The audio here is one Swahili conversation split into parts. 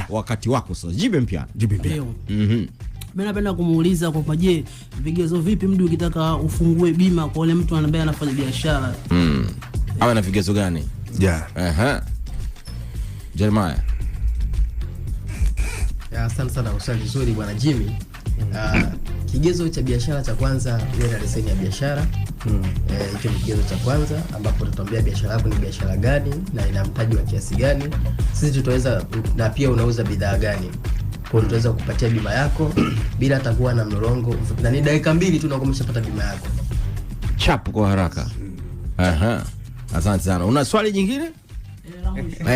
wakati wako sasa. Jibe mpya. Mimi napenda kumuuliza kwa je, vigezo vipi mtu ukitaka ufungue bima kwa yule mtu ambaye anafanya biashara? Awe na vigezo gani? Jeremiah. Asante sana, usali nzuri bwana Jimmy. Kigezo cha biashara cha kwanza ni leseni ya biashara. Hicho ni kigezo cha kwanza ambapo tutambia biashara yako ni biashara gani na ina mtaji wa kiasi gani. Sisi tutaweza, na pia unauza bidhaa gani. Kwa hiyo tutaweza kukupatia bima yako bila atakuwa na mlolongo. Na ni dakika 2 tu na umeshapata bima yako. Chap kwa haraka. Asante sana. Una swali jingine?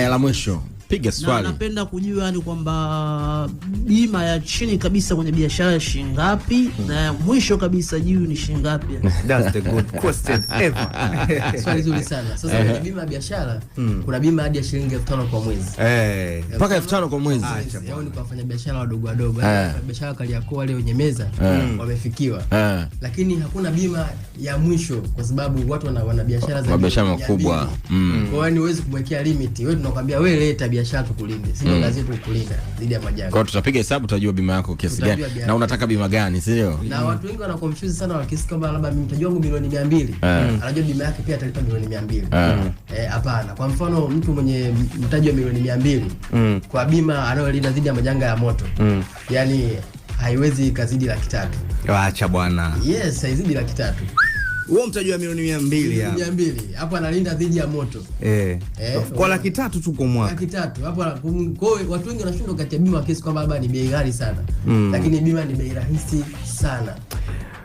La mwisho. Piga swali. Na napenda kujua ni kwamba bima ya chini kabisa kwenye biashara shilingi ngapi na mwisho kabisa juu ni shilingi ngapi? That's the good question ever. Swali zuri sana. Sasa kwenye bima ya biashara kuna bima hadi ya shilingi 5,000 kwa mwezi. Mpaka 5,000 kwa mwezi. Hao ni kwa wafanya biashara wadogo wadogo. Biashara Kariakoo wale wenye meza wamefikiwa. Lakini hakuna bima ya mwisho kwa sababu watu wana biashara za biashara makubwa. Kwa hiyo huwezi kumwekea limit. Wewe tunakwambia wewe leta biashara tukulinde. Sio kazi yetu kukulinda dhidi ya majanga. Kwa hiyo tutapiga hesabu tutajua bima yako kiasi gani na unataka bima gani, sio? Na watu wengi wana confuse sana wakisikia kwamba labda mimi mtaji wangu milioni 200. Anajua bima yake pia atalipa milioni 200. Hapana. Kwa mfano mtu mwenye mtaji wa milioni 200 kwa bima anayolinda dhidi ya majanga ya moto. Yaani haiwezi kazidi 300,000. Acha bwana. Yes, haizidi 300,000. Huo mtaji wa milioni 200 hapo. 200. Hapo analinda dhidi ya moto. Kwa 300,000 tu kwa mwaka. 300,000. Hapo kwa watu wengi wanashindwa kati ya bima kesi kwamba labda ni bei ghali sana. Lakini bima ni bei rahisi sana.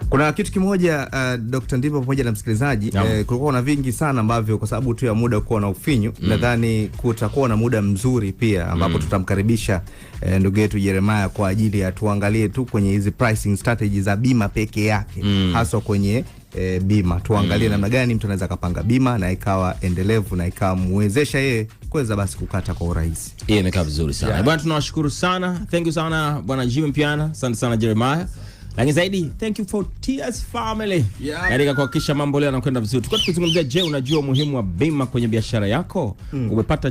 Kuna kitu kimoja Dr. Ndimbo pamoja na msikilizaji, kulikuwa na vingi sana ambavyo kwa sababu tu ya muda kuwa na ufinyu, nadhani kutakuwa na muda mzuri pia ambapo tutamkaribisha ndugu yetu Jeremiah kwa ajili ya tuangalie tu kwenye hizi pricing strategy za bima peke yake, hasa kwenye bima. Tuangalie namna gani mtu anaweza kupanga bima na ikawa endelevu na ikamwezesha yeye kuweza basi kukata kwa urahisi. Hii imekaa vizuri sana. Bwana tunawashukuru sana. Thank you sana Bwana Jimmy Mpiana. Asante sana Jeremiah. Lakini zaidi thank you for TS family. Katika kuhakikisha mambo leo yanakwenda vizuri. Tukao tukizungumzia, je, unajua umuhimu wa bima kwenye biashara yako? Umepata